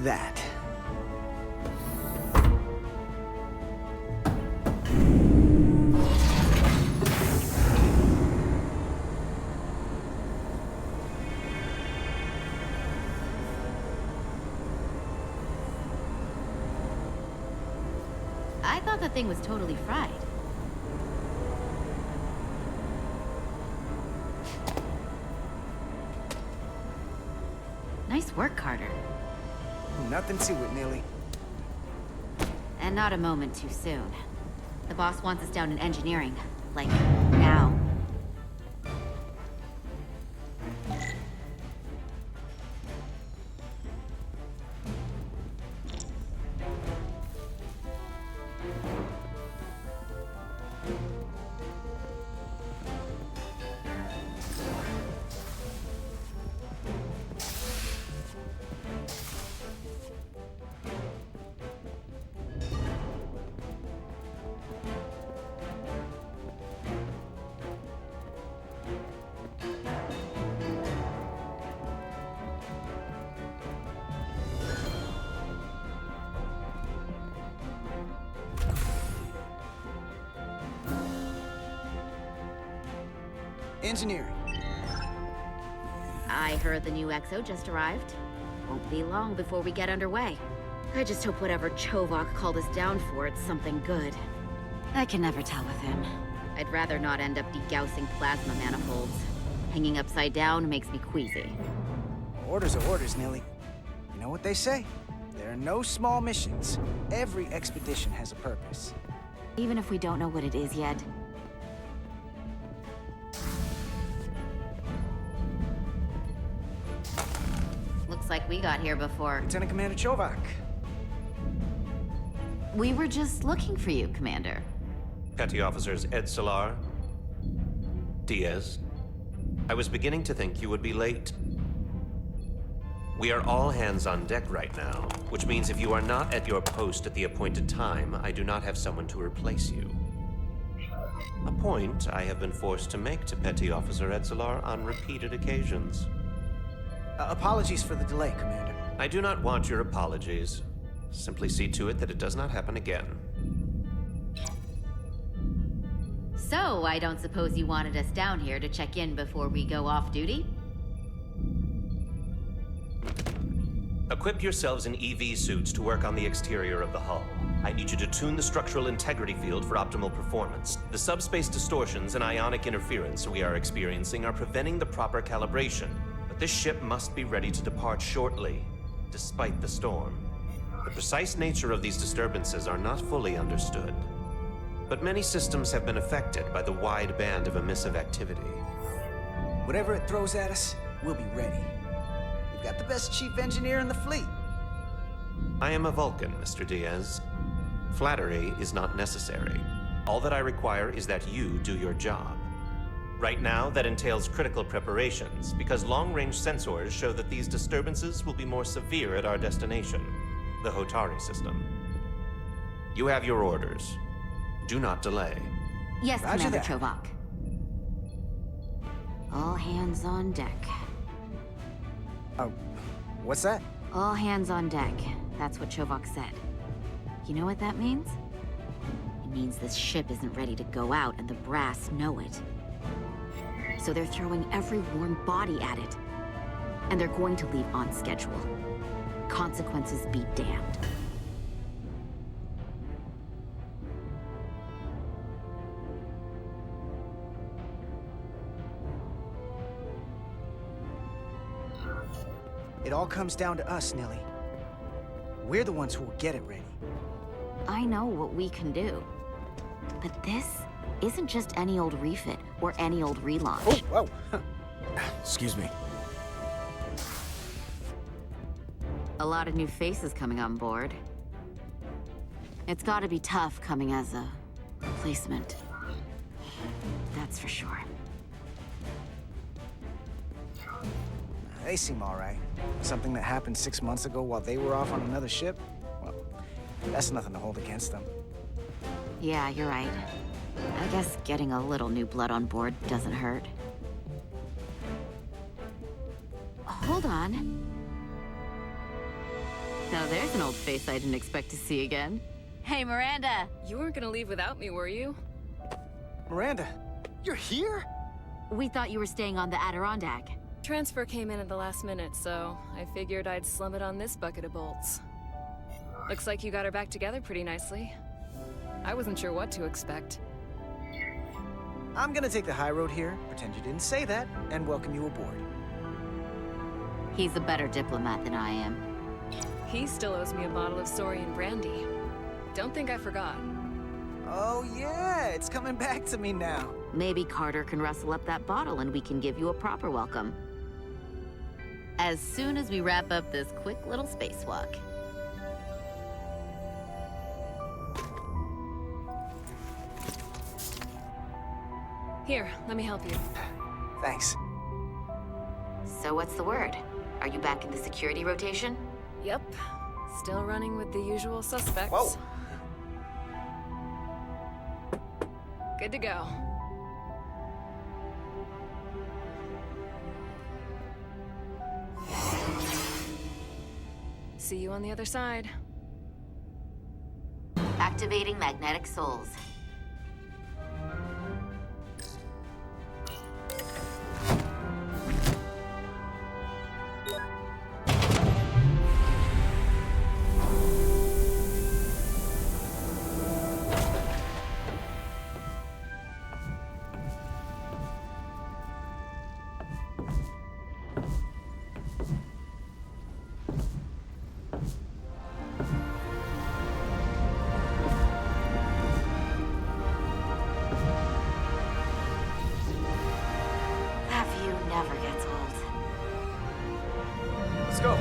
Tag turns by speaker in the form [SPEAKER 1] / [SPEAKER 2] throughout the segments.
[SPEAKER 1] that.
[SPEAKER 2] I thought the thing was totally fried. Nice work, Carter.
[SPEAKER 1] Nothing to it, Millie.
[SPEAKER 2] And not a moment too soon. The boss wants us down in engineering. Like, now.
[SPEAKER 1] Engineering.
[SPEAKER 2] I heard the new XO just arrived. Won't be long before we get underway. I just hope whatever Chovak called us down for, it's something good. I can never tell with him. I'd rather not end up degaussing plasma manifolds. Hanging upside down makes me queasy.
[SPEAKER 1] Orders are orders, Millie. You know what they say? There are no small missions. Every expedition has a purpose.
[SPEAKER 2] Even if we don't know what it is yet. Looks like we got here before.
[SPEAKER 1] Lieutenant Commander Chovak.
[SPEAKER 2] We were just looking for you, Commander.
[SPEAKER 3] Petty Officers Ed Solar, Diaz. I was beginning to think you would be late. We are all hands on deck right now, which means if you are not at your post at the appointed time, I do not have someone to replace you. A point I have been forced to make to Petty Officer Ed Solar on repeated occasions.
[SPEAKER 1] Apologies for the delay, Commander.
[SPEAKER 3] I do not want your apologies. Simply see to it that it does not happen again.
[SPEAKER 2] So, I don't suppose you wanted us down here to check in before we go off duty?
[SPEAKER 3] Equip yourselves in EV suits to work on the exterior of the hull. I need you to tune the structural integrity field for optimal performance. The subspace distortions and ionic interference we are experiencing are preventing the proper calibration. But this ship must be ready to depart shortly, despite the storm. The precise nature of these disturbances are not fully understood. But many systems have been affected by the wide band of emissive activity.
[SPEAKER 1] Whatever it throws at us, we'll be ready. We've got the best chief engineer in the fleet.
[SPEAKER 3] I am a Vulcan, Mr. Diaz. Flattery is not necessary. All that I require is that you do your job. Right now, that entails critical preparations, because long-range sensors show that these disturbances will be more severe at our destination, the Hotari system. You have your orders. Do not delay.
[SPEAKER 2] Yes,
[SPEAKER 1] Roger
[SPEAKER 2] Commander
[SPEAKER 1] that.
[SPEAKER 2] Chovak. All hands on deck.
[SPEAKER 1] What's that?
[SPEAKER 2] All hands on deck. That's what Chovak said. You know what that means? It means this ship isn't ready to go out, and the brass know it. So they're throwing every warm body at it. And they're going to leave on schedule. Consequences be damned.
[SPEAKER 1] It all comes down to us, Nelly. We're the ones who will get it ready.
[SPEAKER 2] I know what we can do. But this isn't just any old refit or any old relaunch.
[SPEAKER 1] Oh, whoa. Excuse me.
[SPEAKER 2] A lot of new faces coming on board. It's gotta be tough coming as a replacement. That's for sure.
[SPEAKER 1] They seem all right. Something that happened 6 months ago while they were off on another ship? Well, that's nothing to hold against them.
[SPEAKER 2] Yeah, you're right. I guess getting a little new blood on board doesn't hurt. Hold on. Now there's an old face I didn't expect to see again. Hey, Miranda!
[SPEAKER 4] You weren't gonna leave without me, were you?
[SPEAKER 1] Miranda, you're here?
[SPEAKER 2] We thought you were staying on the Adirondack.
[SPEAKER 4] Transfer came in at the last minute, so I figured I'd slum it on this bucket of bolts. Looks like you got her back together pretty nicely. I wasn't sure what to expect.
[SPEAKER 1] I'm gonna take the high road here, pretend you didn't say that, and welcome you aboard.
[SPEAKER 2] He's a better diplomat than I am.
[SPEAKER 4] He still owes me a bottle of Saurian brandy. Don't think I forgot.
[SPEAKER 1] Oh yeah, it's coming back to me now.
[SPEAKER 2] Maybe Carter can rustle up that bottle and we can give you a proper welcome. As soon as we wrap up this quick little spacewalk.
[SPEAKER 4] Here, let me help you.
[SPEAKER 1] Thanks.
[SPEAKER 2] So what's the word? Are you back in the security rotation?
[SPEAKER 4] Yep. Still running with the usual suspects.
[SPEAKER 1] Whoa.
[SPEAKER 4] Good to go. See you on the other side.
[SPEAKER 2] Activating magnetic souls. Never gets old.
[SPEAKER 1] Let's go.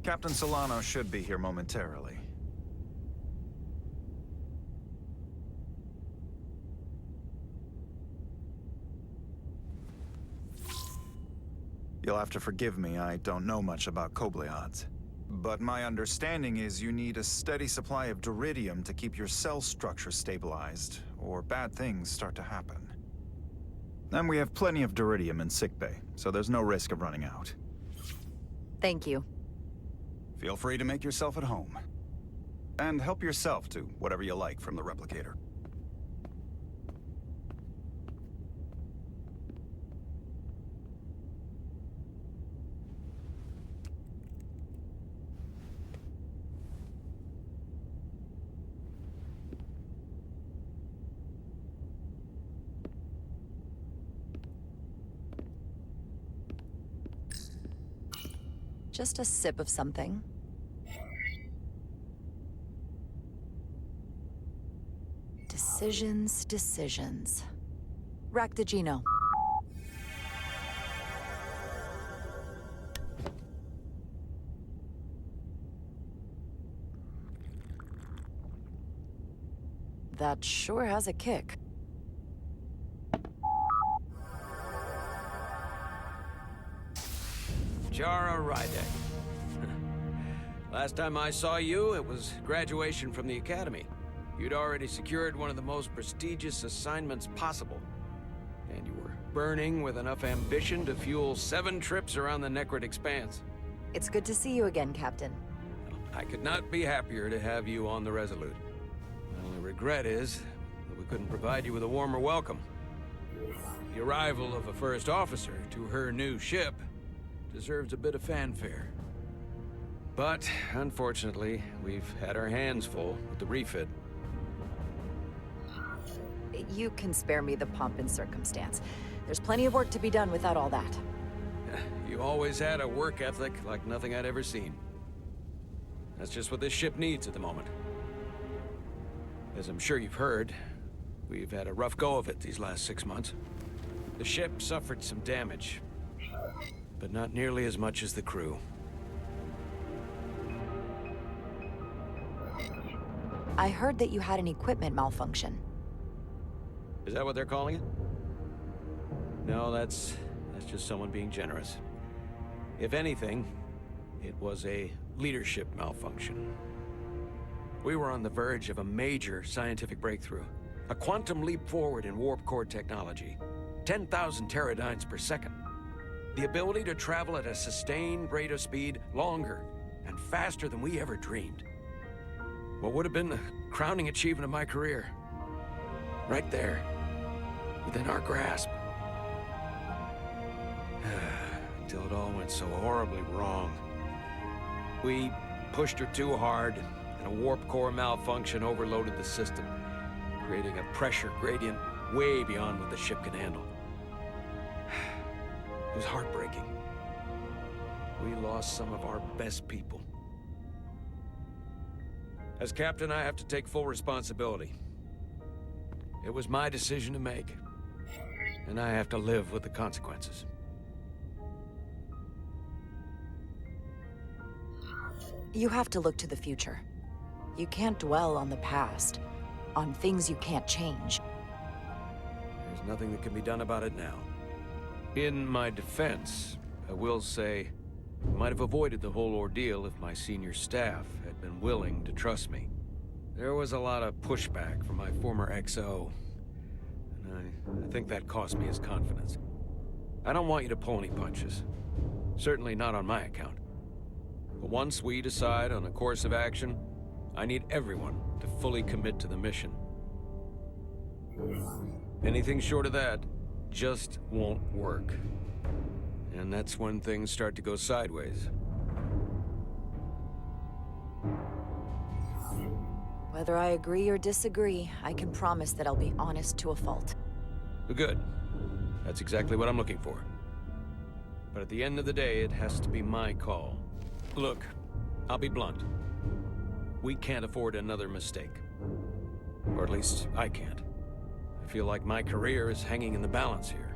[SPEAKER 5] Captain Solano should be here momentarily. You'll have to forgive me, I don't know much about Kobleods. But my understanding is you need a steady supply of duridium to keep your cell structure stabilized, or bad things start to happen. And we have plenty of duridium in sickbay, so there's no risk of running out.
[SPEAKER 6] Thank you.
[SPEAKER 5] Feel free to make yourself at home. And help yourself to whatever you like from the replicator.
[SPEAKER 6] Just a sip of something. Decisions, decisions. Rack the Geno. That sure has a kick.
[SPEAKER 7] Jara Rydek. Last time I saw you, it was graduation from the Academy. You'd already secured one of the most prestigious assignments possible. And you were burning with enough ambition to fuel 7 trips around the Necrid Expanse.
[SPEAKER 6] It's good to see you again, Captain.
[SPEAKER 7] I could not be happier to have you on the Resolute. My only regret is that we couldn't provide you with a warmer welcome. The arrival of a first officer to her new ship deserves a bit of fanfare. But, unfortunately, we've had our hands full with the refit.
[SPEAKER 6] You can spare me the pomp and circumstance. There's plenty of work to be done without all that.
[SPEAKER 7] You always had a work ethic like nothing I'd ever seen. That's just what this ship needs at the moment. As I'm sure you've heard, We've had a rough go of it these last 6 months. The ship suffered some damage, but not nearly as much as the crew.
[SPEAKER 6] I heard that you had an equipment malfunction.
[SPEAKER 7] Is that what they're calling it? No, that's just someone being generous. If anything, it was a leadership malfunction. We were on the verge of a major scientific breakthrough. A quantum leap forward in warp core technology. 10,000 teradynes per second. The ability to travel at a sustained rate of speed longer and faster than we ever dreamed. What would have been the crowning achievement of my career. Right there, within our grasp. Until it all went so horribly wrong. We pushed her too hard, and a warp core malfunction overloaded the system, creating a pressure gradient way beyond what the ship can handle. It was heartbreaking. We lost some of our best people. As captain, I have to take full responsibility. It was my decision to make, and I have to live with the consequences.
[SPEAKER 6] You have to look to the future. You can't dwell on the past, on things you can't change.
[SPEAKER 7] There's nothing that can be done about it now. In my defense, I will say, I might have avoided the whole ordeal if my senior staff had been willing to trust me. There was a lot of pushback from my former XO, and I think that cost me his confidence. I don't want you to pull any punches. Certainly not on my account. But once we decide on a course of action, I need everyone to fully commit to the mission. Anything short of that just won't work. And that's when things start to go sideways.
[SPEAKER 6] Whether I agree or disagree, I can promise that I'll be honest to a fault.
[SPEAKER 7] Good. That's exactly what I'm looking for. But at the end of the day, it has to be my call. Look, I'll be blunt. We can't afford another mistake. Or at least, I can't. I feel like my career is hanging in the balance here.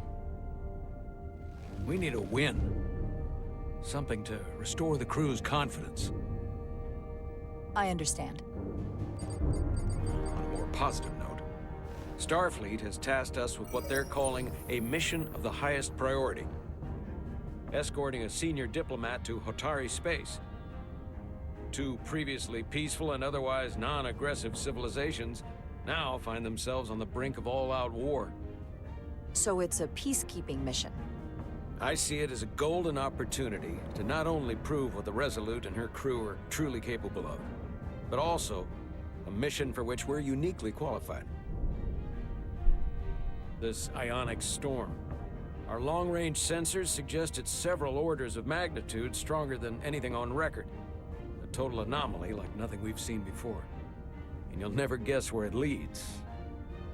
[SPEAKER 7] We need a win. Something to restore the crew's confidence.
[SPEAKER 6] I understand.
[SPEAKER 7] On a more positive note, Starfleet has tasked us with what they're calling a mission of the highest priority. Escorting a senior diplomat to Hotari space. Two previously peaceful and otherwise non-aggressive civilizations now find themselves on the brink of all-out war.
[SPEAKER 6] So it's a peacekeeping mission.
[SPEAKER 7] I see it as a golden opportunity to not only prove what the Resolute and her crew are truly capable of, but also a mission for which we're uniquely qualified. This ionic storm. Our long-range sensors suggest it's several orders of magnitude stronger than anything on record. A total anomaly like nothing we've seen before. And you'll never guess where it leads.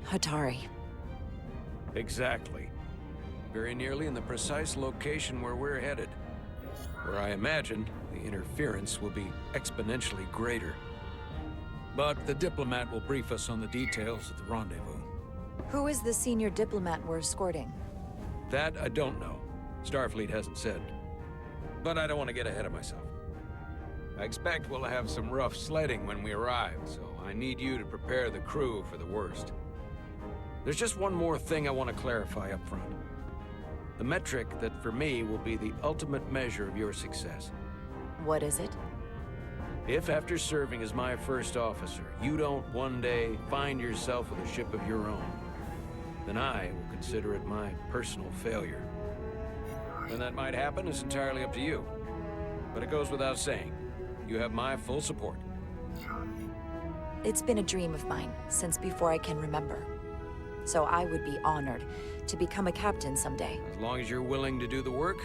[SPEAKER 6] Hotari.
[SPEAKER 7] Exactly. Very nearly in the precise location where we're headed. Where I imagine the interference will be exponentially greater. But the diplomat will brief us on the details of the rendezvous.
[SPEAKER 6] Who is the senior diplomat we're escorting?
[SPEAKER 7] That I don't know. Starfleet hasn't said. But I don't want to get ahead of myself. I expect we'll have some rough sledding when we arrive, so I need you to prepare the crew for the worst. There's just one more thing I want to clarify up front. The metric that for me will be the ultimate measure of your success.
[SPEAKER 6] What is it?
[SPEAKER 7] If after serving as my first officer, you don't one day find yourself with a ship of your own, then I will consider it my personal failure. When that might happen is entirely up to you. But it goes without saying, you have my full support.
[SPEAKER 6] It's been a dream of mine since before I can remember. So I would be honored to become a captain someday.
[SPEAKER 7] As long as you're willing to do the work,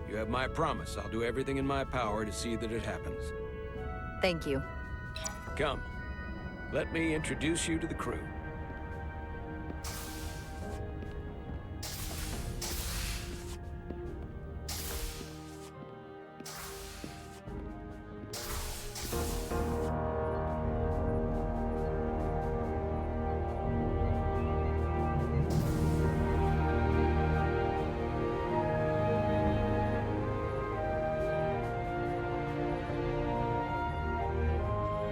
[SPEAKER 7] you have my promise. I'll do everything in my power to see that it happens.
[SPEAKER 6] Thank you.
[SPEAKER 7] Come, let me introduce you to the crew.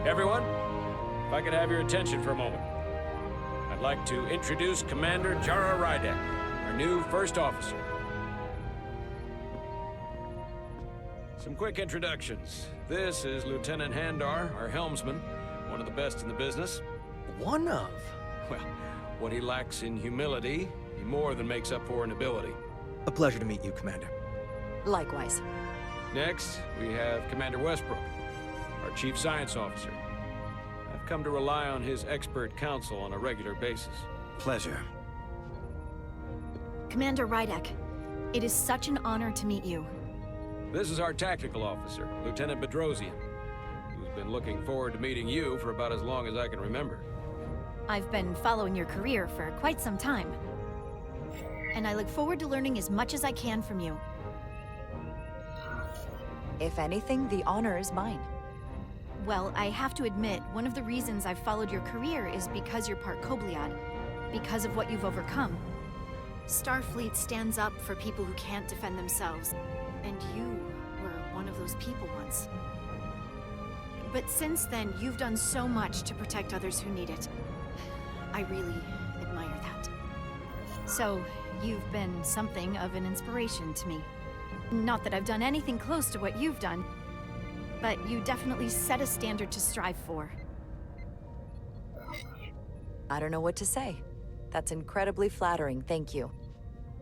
[SPEAKER 7] Everyone, if I could have your attention for a moment. I'd like to introduce Commander Jara Rydek, our new first officer. Some quick introductions. This is Lieutenant Handar, our helmsman, one of the best in the business.
[SPEAKER 8] One of?
[SPEAKER 7] Well, what he lacks in humility, he more than makes up for in ability.
[SPEAKER 8] A pleasure to meet you, Commander.
[SPEAKER 6] Likewise.
[SPEAKER 7] Next, we have Commander Westbrook, our Chief Science Officer. I've come to rely on his expert counsel on a regular basis.
[SPEAKER 5] Pleasure.
[SPEAKER 9] Commander Rydek, it is such an honor to meet you.
[SPEAKER 7] This is our Tactical Officer, Lieutenant Bedrosian, who's been looking forward to meeting you for about as long as I can remember.
[SPEAKER 9] I've been following your career for quite some time. And I look forward to learning as much as I can from you.
[SPEAKER 6] If anything, the honor is mine.
[SPEAKER 9] Well, I have to admit, one of the reasons I've followed your career is because you're part Kobliad, because of what you've overcome. Starfleet stands up for people who can't defend themselves, and you were one of those people once. But since then, you've done so much to protect others who need it. I really admire that. So, you've been something of an inspiration to me. Not that I've done anything close to what you've done, but you definitely set a standard to strive for.
[SPEAKER 6] I don't know what to say. That's incredibly flattering, thank you.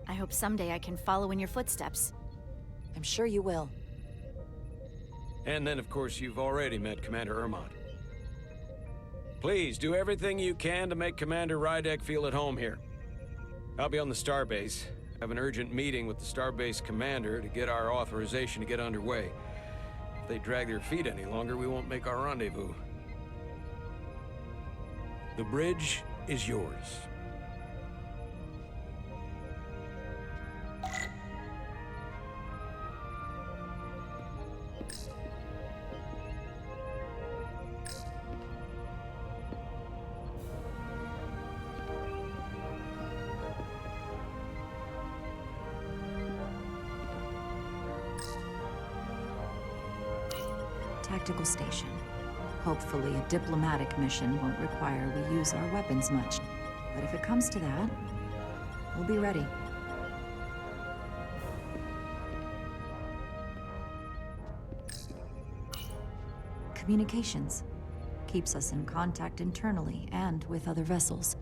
[SPEAKER 9] I hope someday I can follow in your footsteps.
[SPEAKER 6] I'm sure you will.
[SPEAKER 7] And then, of course, you've already met Commander Ermont. Please, do everything you can to make Commander Rydek feel at home here. I'll be on the starbase. I have an urgent meeting with the starbase commander to get our authorization to get underway. If they drag their feet any longer, we won't make our rendezvous. The bridge is yours.
[SPEAKER 6] Tactical station. Hopefully a diplomatic mission won't require we use our weapons much. But if it comes to that, we'll be ready. Communications. Keeps us in contact internally and with other vessels.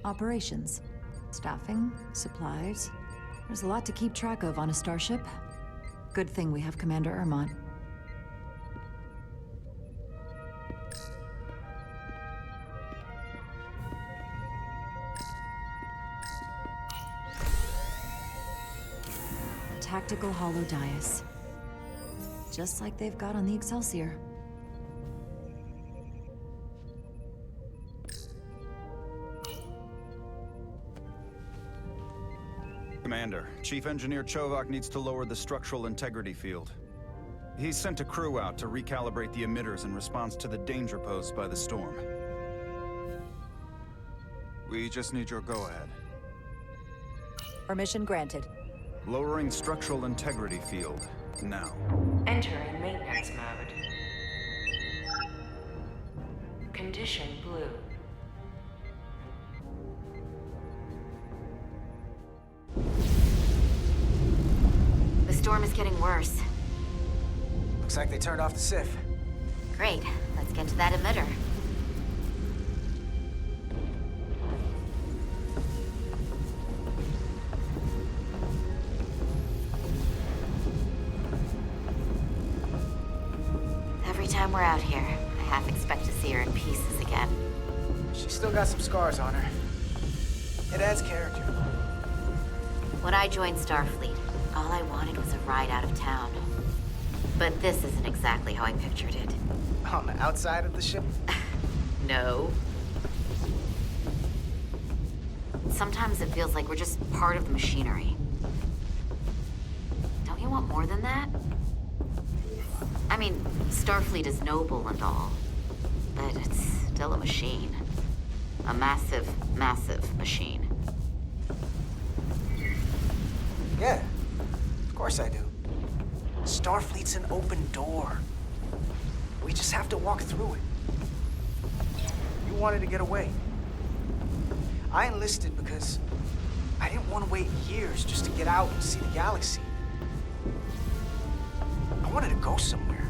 [SPEAKER 6] Operations. Staffing, supplies. There's a lot to keep track of on a starship. Good thing we have Commander Ermont. Tactical holodais. Just like they've got on the Excelsior.
[SPEAKER 5] Commander, Chief Engineer Chovak needs to lower the structural integrity field. He's sent a crew out to recalibrate the emitters in response to the danger posed by the storm. We just need your go-ahead.
[SPEAKER 6] Permission granted.
[SPEAKER 5] Lowering structural integrity field, now.
[SPEAKER 10] Entering maintenance mode. Condition blue.
[SPEAKER 2] The storm is getting worse.
[SPEAKER 1] Looks like they turned off the SIF.
[SPEAKER 2] Great. Let's get to that emitter. Every time we're out here, I half expect to see her in pieces again.
[SPEAKER 1] She's still got some scars on her. It adds character.
[SPEAKER 2] When I joined Starfleet, all I wanted was a ride out of town. But this isn't exactly how I pictured it.
[SPEAKER 1] On the outside of the ship?
[SPEAKER 2] No. Sometimes it feels like we're just part of the machinery. Don't you want more than that? I mean, Starfleet is noble and all, but it's still a machine. A massive, massive machine.
[SPEAKER 1] Yeah, of course I do. Starfleet's an open door. We just have to walk through it. You wanted to get away. I enlisted because I didn't want to wait years just to get out and see the galaxy. I wanted to go somewhere.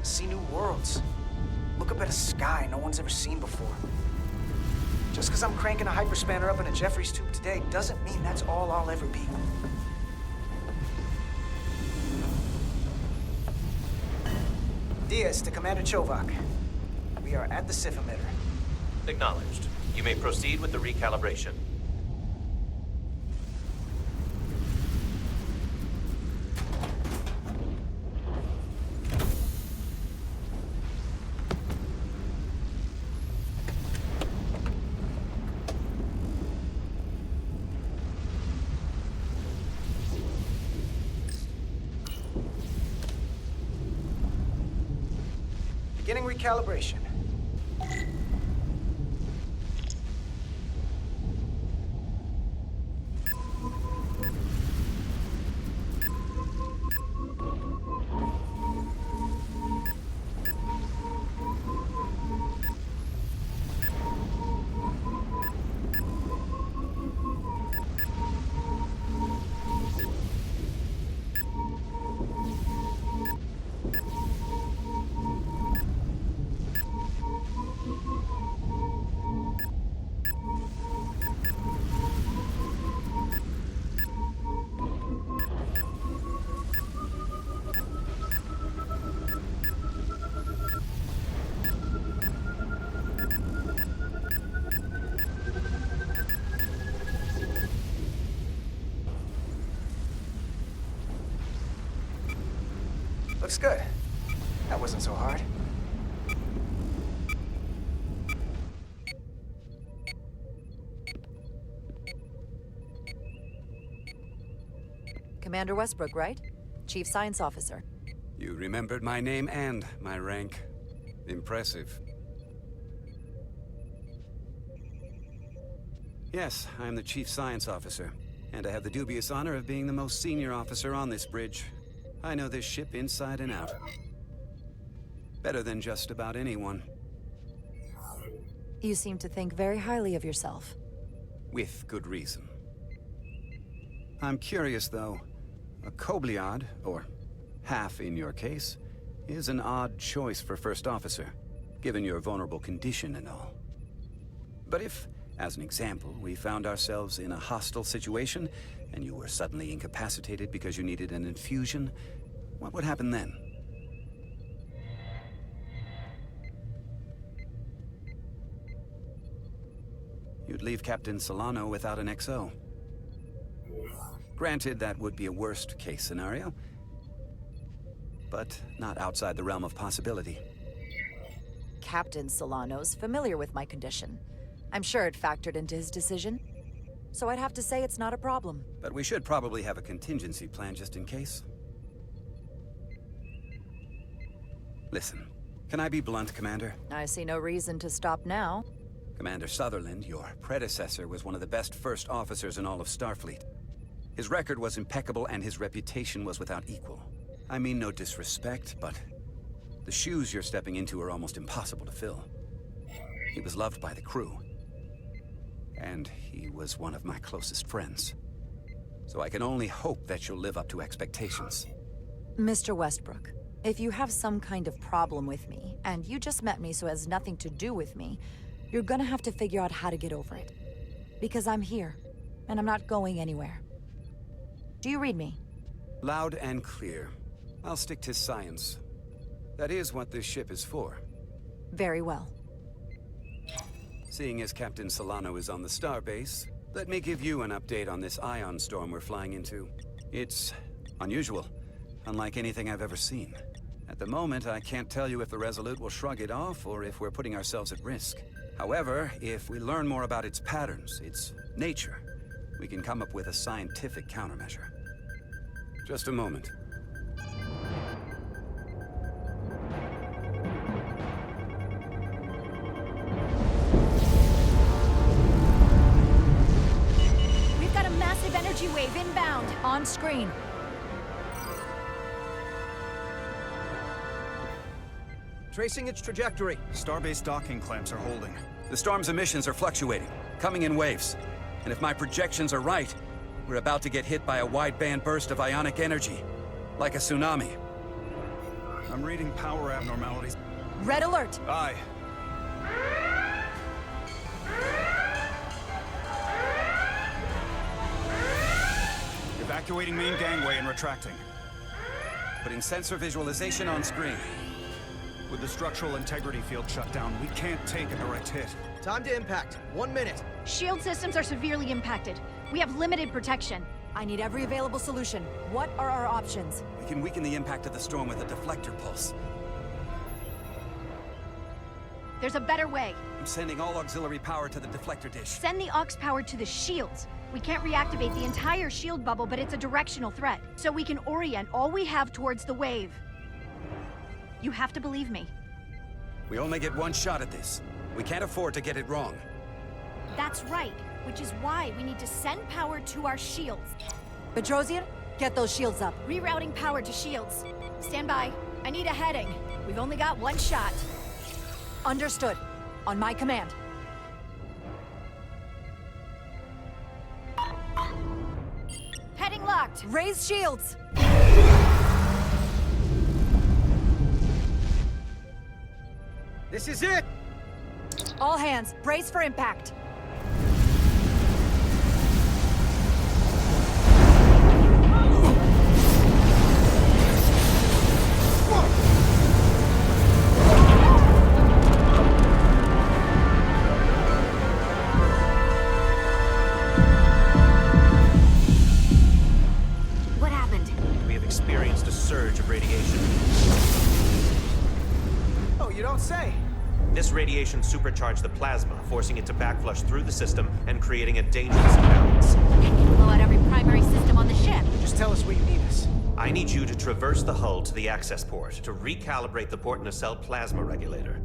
[SPEAKER 1] See new worlds. Look up at a sky no one's ever seen before. Just because I'm cranking a hyperspanner up in a Jeffries tube today doesn't mean that's all I'll ever be. Diaz to Commander Chovak. We are at the Sif emitter.
[SPEAKER 3] Acknowledged. You may proceed with the recalibration.
[SPEAKER 1] Beginning recalibration. Looks good. That wasn't so hard.
[SPEAKER 6] Commander Westbrook, right? Chief Science Officer.
[SPEAKER 7] You remembered my name and my rank. Impressive. Yes, I'm the Chief Science Officer, and I have the dubious honor of being the most senior officer on this bridge. I know this ship inside and out. Better than just about anyone.
[SPEAKER 6] You seem to think very highly of yourself.
[SPEAKER 7] With good reason. I'm curious, though. A Kobliad, or half in your case, is an odd choice for First Officer, given your vulnerable condition and all. But if, as an example, we found ourselves in a hostile situation, and you were suddenly incapacitated because you needed an infusion, what would happen then? You'd leave Captain Solano without an XO. Granted, that would be a worst-case scenario, but not outside the realm of possibility.
[SPEAKER 6] Captain Solano's familiar with my condition. I'm sure it factored into his decision. So I'd have to say it's not a problem.
[SPEAKER 7] But we should probably have a contingency plan just in case. Listen, can I be blunt, Commander?
[SPEAKER 6] I see no reason to stop now.
[SPEAKER 7] Commander Sutherland, your predecessor, was one of the best first officers in all of Starfleet. His record was impeccable and his reputation was without equal. I mean no disrespect, but the shoes you're stepping into are almost impossible to fill. He was loved by the crew. And he was one of my closest friends. So I can only hope that you'll live up to expectations.
[SPEAKER 6] Mr. Westbrook, if you have some kind of problem with me, and you just met me so it has nothing to do with me, you're gonna have to figure out how to get over it. Because I'm here, and I'm not going anywhere. Do you read me?
[SPEAKER 7] Loud and clear. I'll stick to science. That is what this ship is for.
[SPEAKER 6] Very well.
[SPEAKER 7] Seeing as Captain Solano is on the starbase, let me give you an update on this ion storm we're flying into. It's unusual, unlike anything I've ever seen. At the moment, I can't tell you if the Resolute will shrug it off or if we're putting ourselves at risk. However, if we learn more about its patterns, its nature, we can come up with a scientific countermeasure. Just a moment.
[SPEAKER 6] on screen.
[SPEAKER 8] Tracing its trajectory.
[SPEAKER 5] Starbase docking clamps are holding.
[SPEAKER 11] The storm's emissions are fluctuating, coming in waves. And if my projections are right, we're about to get hit by a wideband burst of ionic energy. Like a tsunami.
[SPEAKER 5] I'm reading power abnormalities.
[SPEAKER 6] Red alert!
[SPEAKER 5] Aye. Evacuating main gangway and retracting.
[SPEAKER 11] Putting sensor visualization on screen.
[SPEAKER 5] With the structural integrity field shut down, we can't take a direct hit.
[SPEAKER 8] Time to impact. 1 minute.
[SPEAKER 9] Shield systems are severely impacted. We have limited protection.
[SPEAKER 6] I need every available solution. What are our options?
[SPEAKER 11] We can weaken the impact of the storm with a deflector pulse.
[SPEAKER 9] There's a better way.
[SPEAKER 11] I'm sending all auxiliary power to the deflector dish.
[SPEAKER 9] Send the aux power to the shields. We can't reactivate the entire shield bubble, but it's a directional threat. So we can orient all we have towards the wave. You have to believe me.
[SPEAKER 11] We only get one shot at this. We can't afford to get it wrong.
[SPEAKER 9] That's right, which is why we need to send power to our shields.
[SPEAKER 6] Bedrosian, get those shields up.
[SPEAKER 9] Rerouting power to shields. Stand by. I need a heading. We've only got one shot.
[SPEAKER 6] Understood. On my command.
[SPEAKER 9] Heading locked.
[SPEAKER 6] Raise shields!
[SPEAKER 8] This is it!
[SPEAKER 6] All hands, brace for impact.
[SPEAKER 2] What happened?
[SPEAKER 3] We have experienced a surge of radiation.
[SPEAKER 1] Oh, you don't say.
[SPEAKER 3] This radiation supercharged the plasma, forcing it to backflush through the system and creating a dangerous imbalance.
[SPEAKER 2] It can blow out every primary system on the ship.
[SPEAKER 1] Just tell us where you need us.
[SPEAKER 3] I need you to traverse the hull to the access port to recalibrate the port nacelle plasma regulator.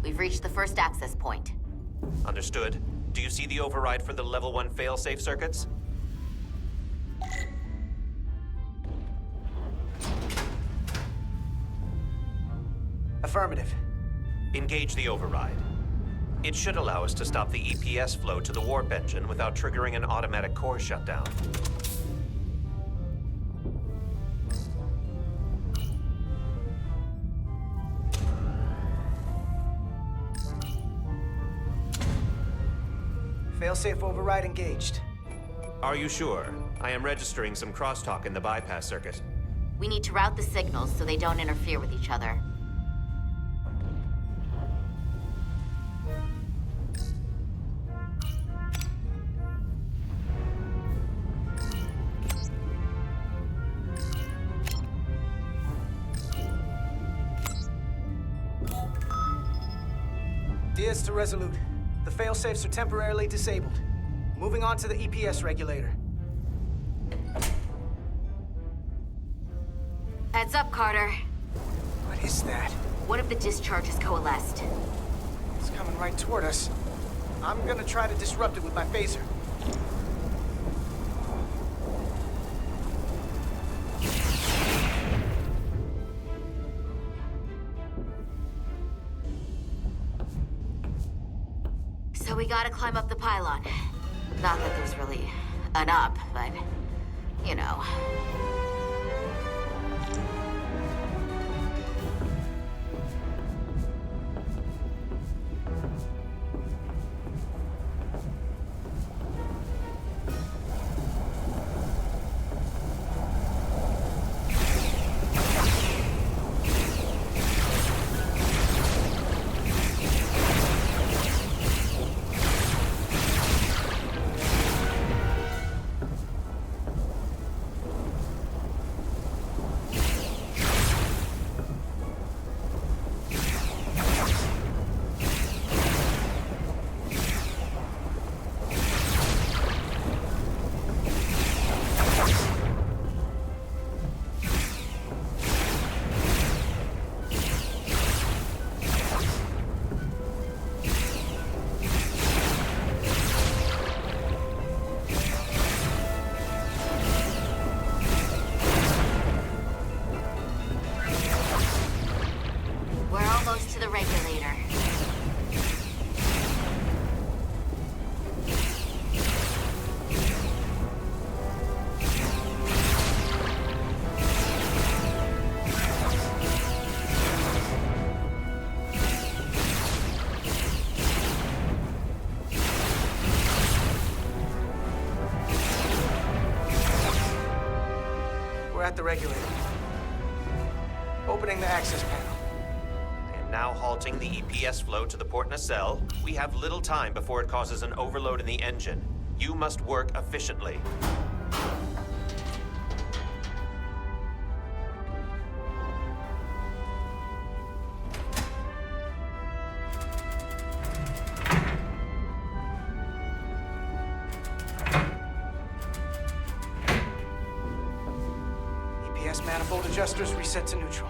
[SPEAKER 2] We've reached the first access point.
[SPEAKER 3] Understood. Do you see the override for the level 1 failsafe circuits?
[SPEAKER 1] Affirmative.
[SPEAKER 3] Engage the override. It should allow us to stop the EPS flow to the warp engine without triggering an automatic core shutdown.
[SPEAKER 1] Failsafe override engaged.
[SPEAKER 3] Are you sure? I am registering some crosstalk in the bypass circuit.
[SPEAKER 2] We need to route the signals so they don't interfere with each other.
[SPEAKER 1] Diaz to Resolute. The failsafes are temporarily disabled. Moving on to the EPS regulator.
[SPEAKER 2] Heads up, Carter.
[SPEAKER 1] What is that?
[SPEAKER 2] One of the discharges coalesced.
[SPEAKER 1] It's coming right toward us. I'm gonna try to disrupt it with my phaser.
[SPEAKER 2] So we gotta climb up the pylon. Not that there's really an up, but, you know.
[SPEAKER 1] at the regulator. Opening the access panel.
[SPEAKER 3] I am now halting the EPS flow to the port nacelle. We have little time before it causes an overload in the engine. You must work efficiently.
[SPEAKER 1] EPS manifold adjusters reset to neutral.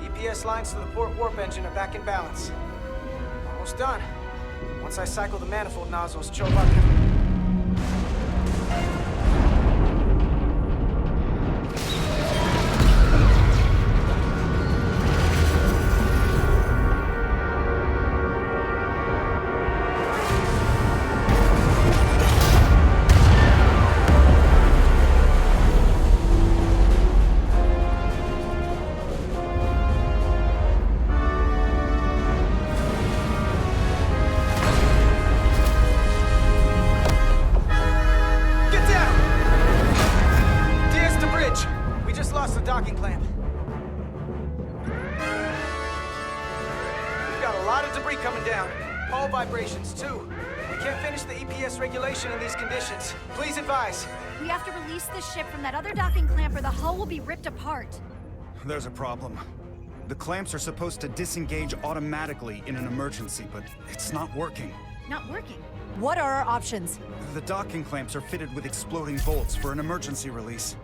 [SPEAKER 1] EPS lines to the port warp engine are back in balance. Almost done. Once I cycle the manifold nozzles, Chovok can... docking clamp. We've got a lot of debris coming down. Hull vibrations, too. We can't finish the EPS regulation in these conditions. Please advise.
[SPEAKER 9] We have to release this ship from that other docking clamp or the hull will be ripped apart.
[SPEAKER 5] There's a problem. The clamps are supposed to disengage automatically in an emergency, but it's not working.
[SPEAKER 9] Not working?
[SPEAKER 6] What are our options?
[SPEAKER 5] The docking clamps are fitted with exploding bolts for an emergency release.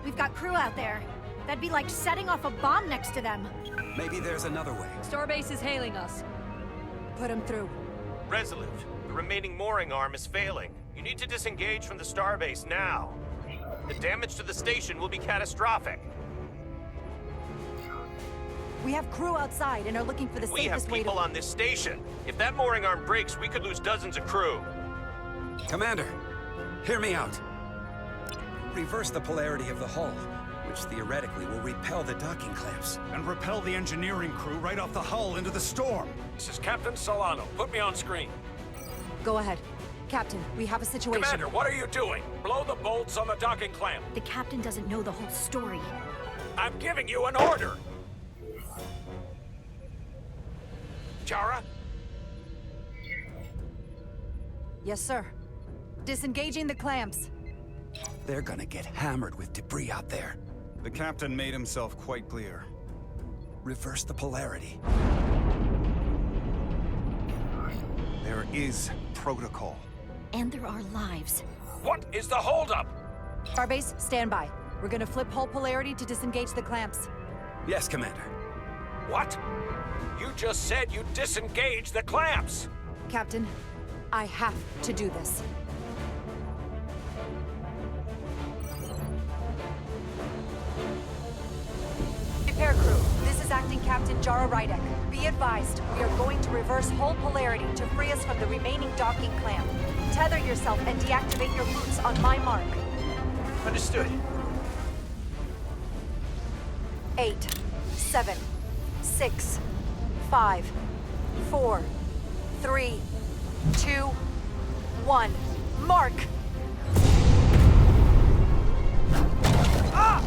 [SPEAKER 9] We've got crew out there. That'd be like setting off a bomb next to them.
[SPEAKER 11] Maybe there's another way.
[SPEAKER 12] Starbase is hailing us.
[SPEAKER 6] Put him through.
[SPEAKER 3] Resolute, the remaining mooring arm is failing. You need to disengage from the starbase now. The damage to the station will be catastrophic.
[SPEAKER 6] We have crew outside and are looking for the
[SPEAKER 3] We have
[SPEAKER 6] safest way to...
[SPEAKER 3] people on this station. If that mooring arm breaks, we could lose dozens of crew.
[SPEAKER 11] Commander, hear me out. Reverse the polarity of the hull, which theoretically will repel the docking clamps.
[SPEAKER 5] And repel the engineering crew right off the hull into the storm.
[SPEAKER 13] This is Captain Solano. Put me on screen.
[SPEAKER 6] Go ahead. Captain, we have a situation.
[SPEAKER 13] Commander, what are you doing? Blow the bolts on the docking clamp.
[SPEAKER 9] The captain doesn't know the whole story.
[SPEAKER 13] I'm giving you an order. Chara?
[SPEAKER 6] Yes, sir. Disengaging the clamps.
[SPEAKER 11] They're gonna get hammered with debris out there.
[SPEAKER 5] The captain made himself quite clear.
[SPEAKER 11] Reverse the polarity.
[SPEAKER 5] There is protocol.
[SPEAKER 9] And there are lives.
[SPEAKER 13] What is the holdup?
[SPEAKER 6] Starbase, stand by. We're gonna flip hull polarity to disengage the clamps.
[SPEAKER 11] Yes, Commander.
[SPEAKER 13] What? You just said you disengaged the clamps!
[SPEAKER 6] Captain, I have to do this. Repair crew, this is Acting Captain Jara Rydek. Be advised, we are going to reverse hull polarity to free us from the remaining docking clamp. Tether yourself and deactivate your boots on my mark.
[SPEAKER 1] Understood.
[SPEAKER 6] 8, 7, 6, 5, 4, 3, 2, 1. Mark!
[SPEAKER 1] Ah!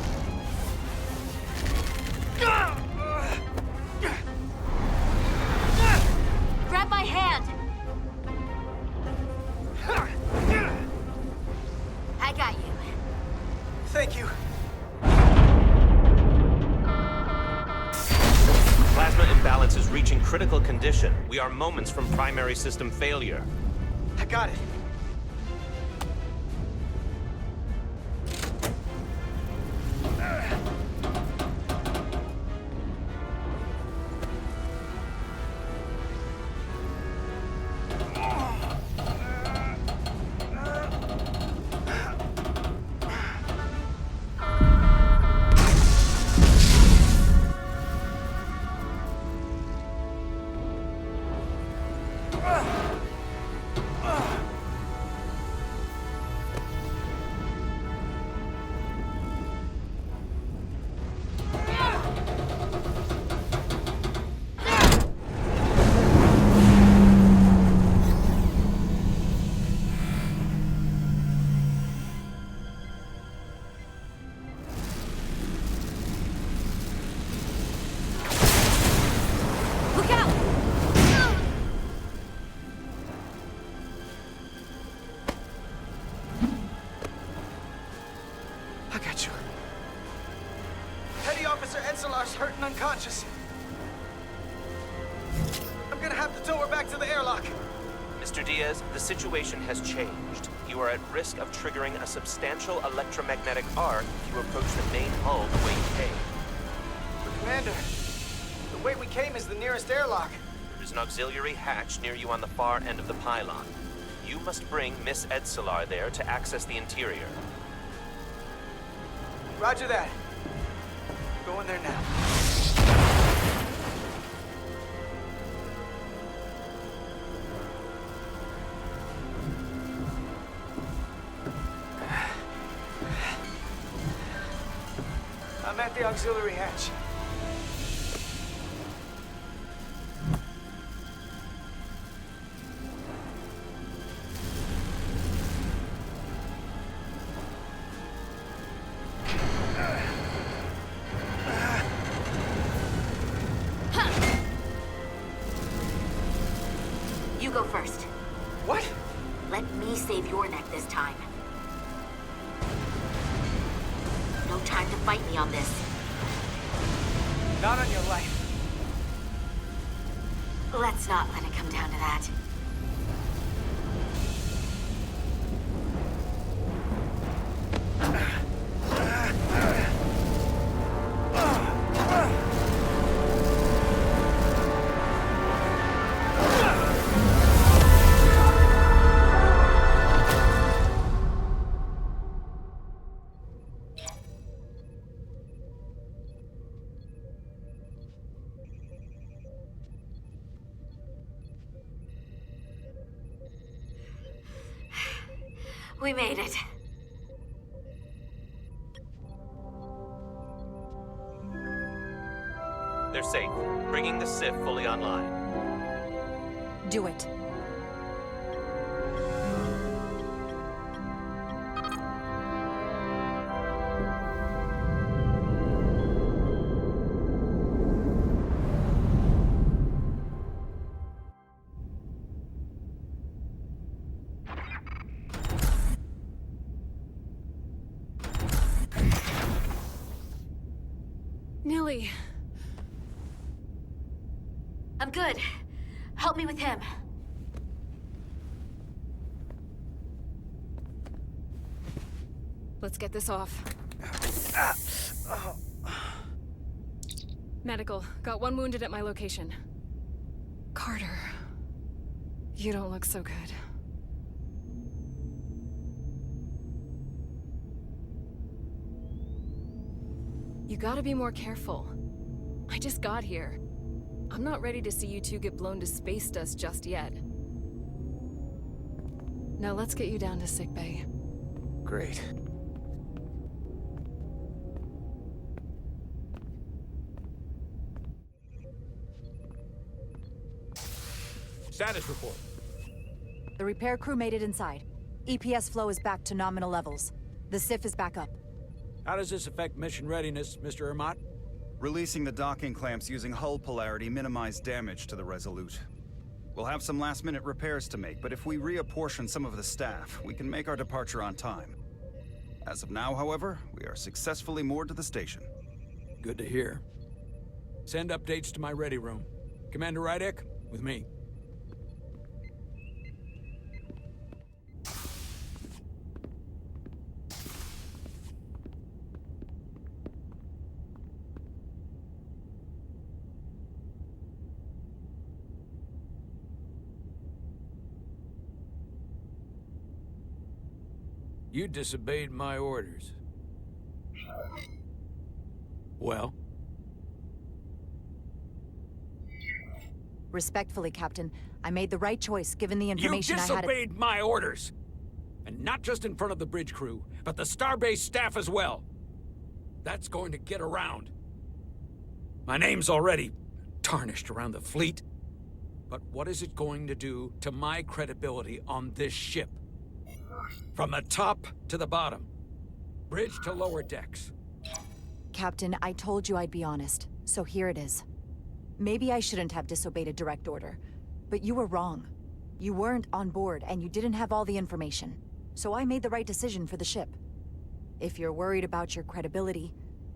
[SPEAKER 9] Grab my hand! I got you.
[SPEAKER 1] Thank you.
[SPEAKER 3] Plasma imbalance is reaching critical condition. We are moments from primary system failure.
[SPEAKER 1] I got it. unconscious. I'm gonna have to tow her back to the airlock.
[SPEAKER 3] Mr. Diaz, the situation has changed. You are at risk of triggering a substantial electromagnetic arc if you approach the main hull the way you came.
[SPEAKER 1] But Commander, the way we came is the nearest airlock.
[SPEAKER 3] There is an auxiliary hatch near you on the far end of the pylon. You must bring Miss Edsolar there to access the interior.
[SPEAKER 1] Roger that. Go in there now. I'm at the auxiliary hatch.
[SPEAKER 2] You go first.
[SPEAKER 1] What?
[SPEAKER 2] Let me save your neck this time. No time to fight me on this.
[SPEAKER 1] Not on your life.
[SPEAKER 2] Let's not let it come down to that. We made it.
[SPEAKER 3] They're safe, bringing the SIF fully online.
[SPEAKER 6] Do it.
[SPEAKER 4] Nilly.
[SPEAKER 2] I'm good. Help me with him.
[SPEAKER 4] Let's get this off. Medical. Got one wounded at my location. Carter. You don't look so good. You gotta be more careful. I just got here. I'm not ready to see you two get blown to space dust just yet. Now let's get you down to sickbay.
[SPEAKER 5] Great.
[SPEAKER 13] Status report.
[SPEAKER 6] The repair crew made it inside. EPS flow is back to nominal levels. The SIF is back up.
[SPEAKER 13] How does this affect mission readiness, Mr. Ermot?
[SPEAKER 5] Releasing the docking clamps using hull polarity minimized damage to the Resolute. We'll have some last-minute repairs to make, but if we reapportion some of the staff, we can make our departure on time. As of now, however, we are successfully moored to the station.
[SPEAKER 7] Good to hear. Send updates to my ready room. Commander Rydek, with me. You disobeyed my orders. Well?
[SPEAKER 6] Respectfully, Captain, I made the right choice given the information I had.
[SPEAKER 7] You disobeyed my orders! And not just in front of the bridge crew, but the Starbase staff as well. That's going to get around. My name's already tarnished around the fleet. But what is it going to do to my credibility on this ship? From the top to the bottom. Bridge to lower decks.
[SPEAKER 6] Captain, I told you I'd be honest, so here it is. Maybe I shouldn't have disobeyed a direct order, but you were wrong. You weren't on board, and you didn't have all the information. So I made the right decision for the ship. If you're worried about your credibility,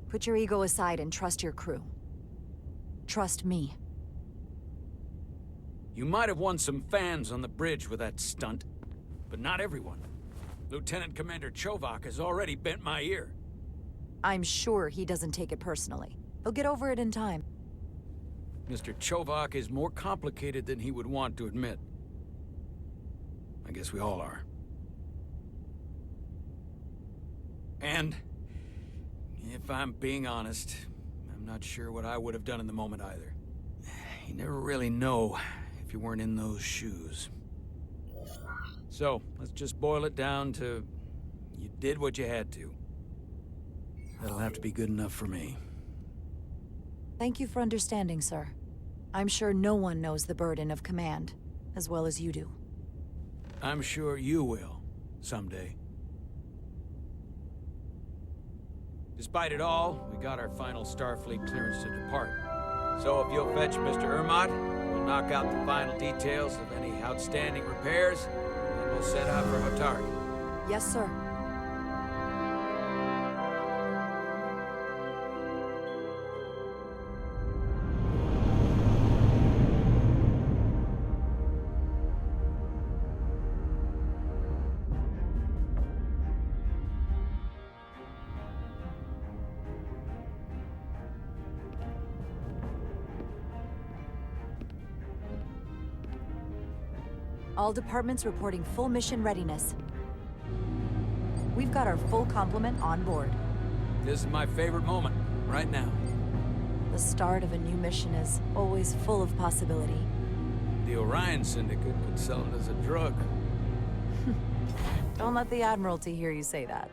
[SPEAKER 6] put your ego aside and trust your crew. Trust me.
[SPEAKER 7] You might have won some fans on the bridge with that stunt, but not everyone. Lieutenant Commander Chovak has already bent my ear.
[SPEAKER 6] I'm sure he doesn't take it personally. He'll get over it in time.
[SPEAKER 7] Mr. Chovak is more complicated than he would want to admit. I guess we all are. And, if I'm being honest, I'm not sure what I would have done in the moment either. You never really know if you weren't in those shoes. So, let's just boil it down to, you did what you had to. That'll have to be good enough for me.
[SPEAKER 6] Thank you for understanding, sir. I'm sure no one knows the burden of command as well as you do.
[SPEAKER 7] I'm sure you will, someday. Despite it all, we got our final Starfleet clearance to depart. So if you'll fetch Mr. Ermot, we'll knock out the final details of any outstanding repairs, and we'll set out for Hotari.
[SPEAKER 6] Yes, sir. All departments reporting full mission readiness. We've got our full complement on board.
[SPEAKER 7] This is my favorite moment, right now.
[SPEAKER 6] The start of a new mission is always full of possibility.
[SPEAKER 7] The Orion Syndicate could sell it as a drug.
[SPEAKER 6] Don't let the Admiralty hear you say that.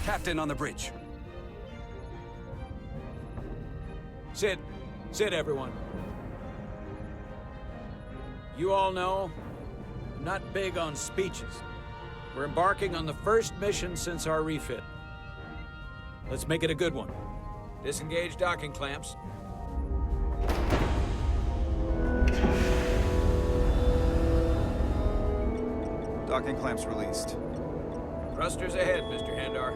[SPEAKER 11] Captain on the bridge.
[SPEAKER 7] Sit. Sit, everyone. You all know, I'm not big on speeches. We're embarking on the first mission since our refit. Let's make it a good one. Disengage docking clamps.
[SPEAKER 5] Docking clamps released.
[SPEAKER 7] Thrusters ahead, Mr. Handar.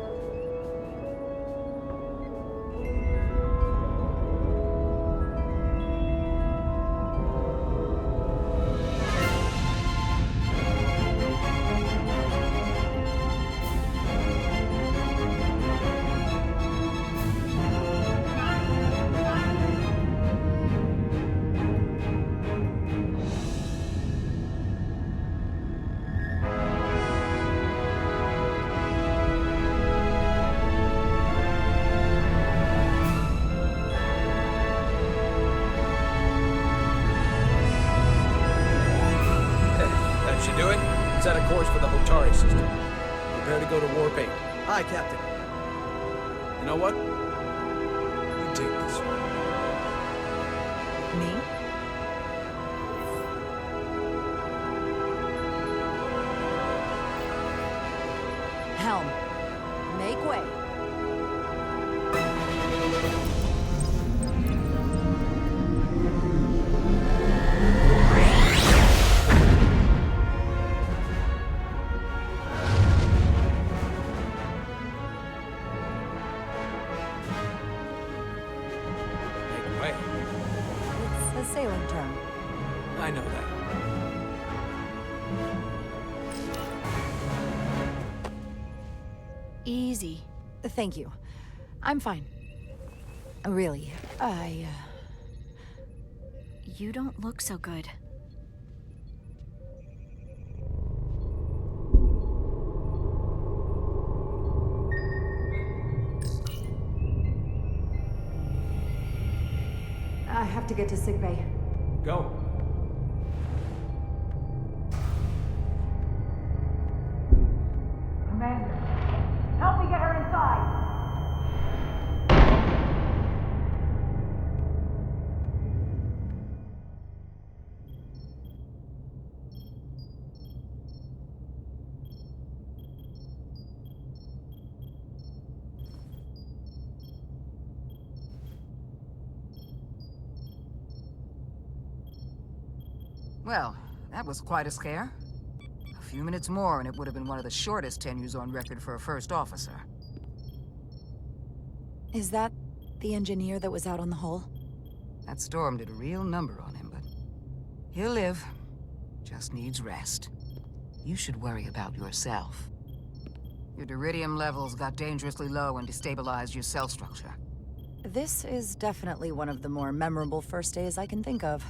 [SPEAKER 7] Set a course for the Hotari system. Prepare to go to Warp 8.
[SPEAKER 8] Aye, Captain.
[SPEAKER 7] You know what? You take this one.
[SPEAKER 6] Me? Helm. Make way. It's a sailing term.
[SPEAKER 7] I know that.
[SPEAKER 9] Easy.
[SPEAKER 6] Thank you. I'm fine. Really,
[SPEAKER 9] You don't look so good.
[SPEAKER 6] I have to get to sickbay.
[SPEAKER 7] Go.
[SPEAKER 6] Commander, help me get her inside!
[SPEAKER 12] Well, that was quite a scare. A few minutes more, and it would have been one of the shortest tenures on record for a first officer.
[SPEAKER 6] Is that the engineer that was out on the hull?
[SPEAKER 12] That storm did a real number on him, but he'll live. Just needs rest. You should worry about yourself. Your duridium levels got dangerously low and destabilized your cell structure.
[SPEAKER 6] This is definitely one of the more memorable first days I can think of.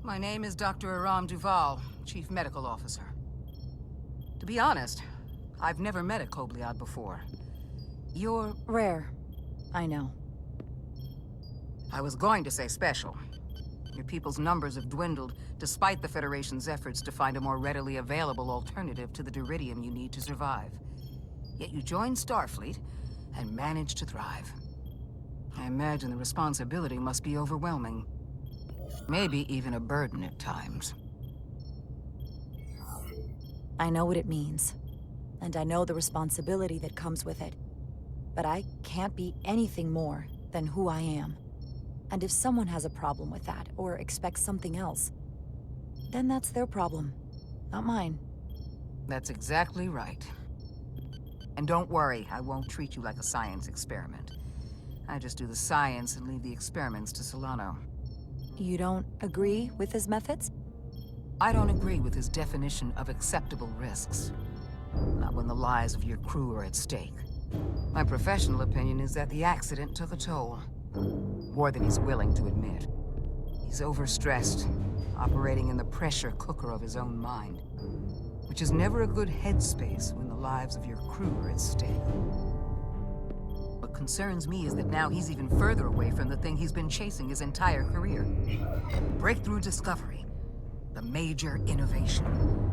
[SPEAKER 12] My name is Dr. Aram Duval, Chief Medical Officer. To be honest, I've never met a Kobliad before. You're
[SPEAKER 6] rare. I know.
[SPEAKER 12] I was going to say special. Your people's numbers have dwindled, despite the Federation's efforts to find a more readily available alternative to the duridium you need to survive. Yet you joined Starfleet, and managed to thrive. I imagine the responsibility must be overwhelming. Maybe even a burden at times.
[SPEAKER 6] I know what it means. And I know the responsibility that comes with it. But I can't be anything more than who I am. And if someone has a problem with that, or expects something else, then that's their problem, not mine.
[SPEAKER 12] That's exactly right. And don't worry, I won't treat you like a science experiment. I just do the science and leave the experiments to Solano.
[SPEAKER 6] You don't agree with his methods?
[SPEAKER 12] I don't agree with his definition of acceptable risks. Not when the lives of your crew are at stake. My professional opinion is that the accident took a toll. More than he's willing to admit. He's overstressed, operating in the pressure cooker of his own mind. Which is never a good headspace when the lives of your crew are at stake. What concerns me is that now he's even further away from the thing he's been chasing his entire career. Breakthrough discovery. The major innovation.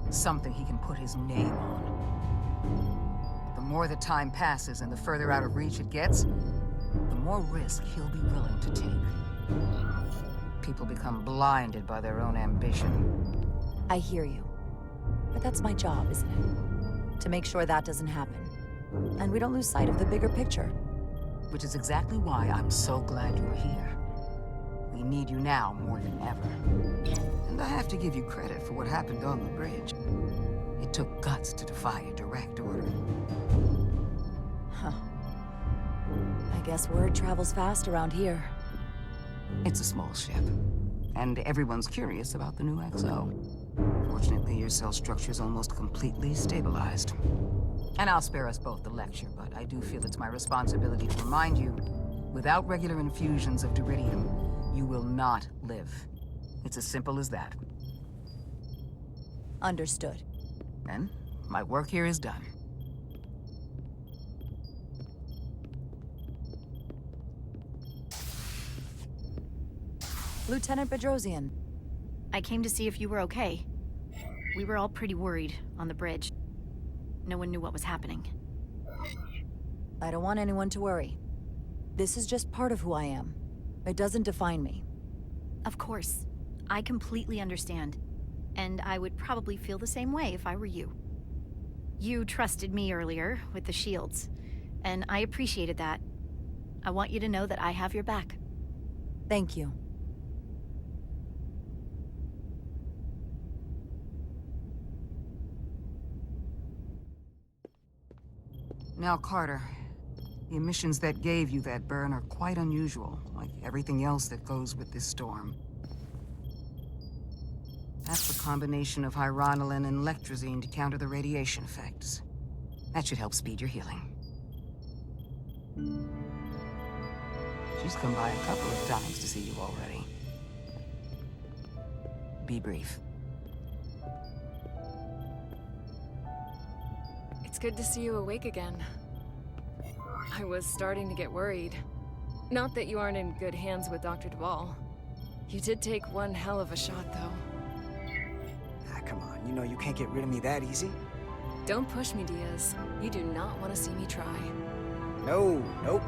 [SPEAKER 12] Something he can put his name on. The more the time passes and the further out of reach it gets, the more risk he'll be willing to take. People become blinded by their own ambition.
[SPEAKER 6] I hear you. But that's my job, isn't it? To make sure that doesn't happen. And we don't lose sight of the bigger picture.
[SPEAKER 12] Which is exactly why I'm so glad you're here. We need you now more than ever. And I have to give you credit for what happened on the bridge. It took guts to defy a direct order.
[SPEAKER 6] Huh. I guess word travels fast around here.
[SPEAKER 12] It's a small ship. And everyone's curious about the new XO. Fortunately, your cell structure's almost completely stabilized. And I'll spare us both the lecture, but I do feel it's my responsibility to remind you, without regular infusions of duridium, you will not live. It's as simple as that.
[SPEAKER 6] Understood.
[SPEAKER 12] Then, my work here is done.
[SPEAKER 6] Lieutenant Bedrosian.
[SPEAKER 9] I came to see if you were okay. We were all pretty worried on the bridge. No one knew what was happening.
[SPEAKER 6] I don't want anyone to worry. This is just part of who I am. It doesn't define me.
[SPEAKER 9] Of course. I completely understand. And I would probably feel the same way if I were you. You trusted me earlier with the shields, and I appreciated that. I want you to know that I have your back.
[SPEAKER 6] Thank you.
[SPEAKER 12] Now, Carter, the emissions that gave you that burn are quite unusual, like everything else that goes with this storm. That's a combination of hyronolin and lectrazine to counter the radiation effects. That should help speed your healing. She's come by a couple of times to see you already. Be brief.
[SPEAKER 4] It's good to see you awake again. I was starting to get worried. Not that you aren't in good hands with Dr. Duval. You did take one hell of a shot, though.
[SPEAKER 1] Ah, come on. You know you can't get rid of me that easy.
[SPEAKER 4] Don't push me, Diaz. You do not want to see me try.
[SPEAKER 1] No, nope.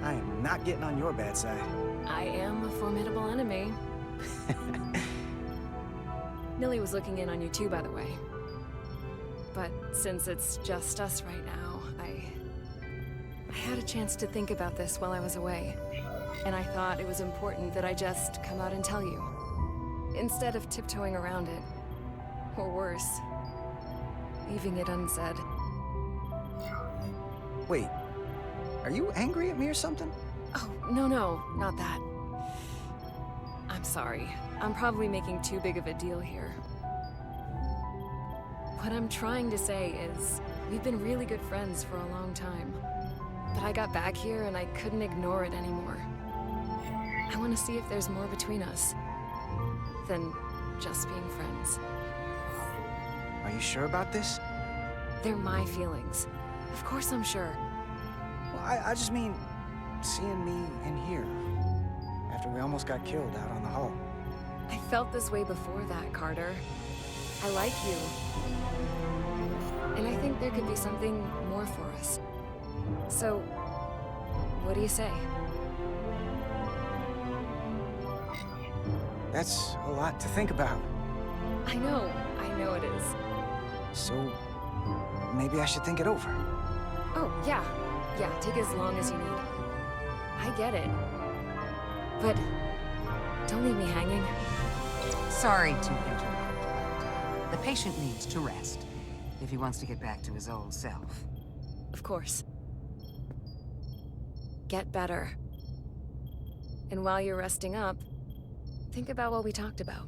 [SPEAKER 1] I am not getting on your bad side.
[SPEAKER 4] I am a formidable enemy. Millie was looking in on you too, by the way. But since it's just us right now, I had a chance to think about this while I was away. And I thought it was important that I just come out and tell you. Instead of tiptoeing around it. Or worse, leaving it unsaid.
[SPEAKER 1] Wait, are you angry at me or something?
[SPEAKER 4] Oh, no, not that. I'm sorry. I'm probably making too big of a deal here. What I'm trying to say is, we've been really good friends for a long time. But I got back here and I couldn't ignore it anymore. I want to see if there's more between us than just being friends.
[SPEAKER 1] Are you sure about this?
[SPEAKER 4] They're my feelings. Of course I'm sure.
[SPEAKER 1] Well, I just mean, seeing me in here, after we almost got killed out on the hull.
[SPEAKER 4] I felt this way before that, Carter. I like you. And I think there could be something more for us. So, what do you say?
[SPEAKER 1] That's a lot to think about.
[SPEAKER 4] I know it is.
[SPEAKER 1] So, maybe I should think it over.
[SPEAKER 4] Oh, yeah, take as long as you need. I get it. But don't leave me hanging.
[SPEAKER 12] Sorry to interrupt. The patient needs to rest if he wants to get back to his old self.
[SPEAKER 4] Of course. Get better. And while you're resting up, think about what we talked about.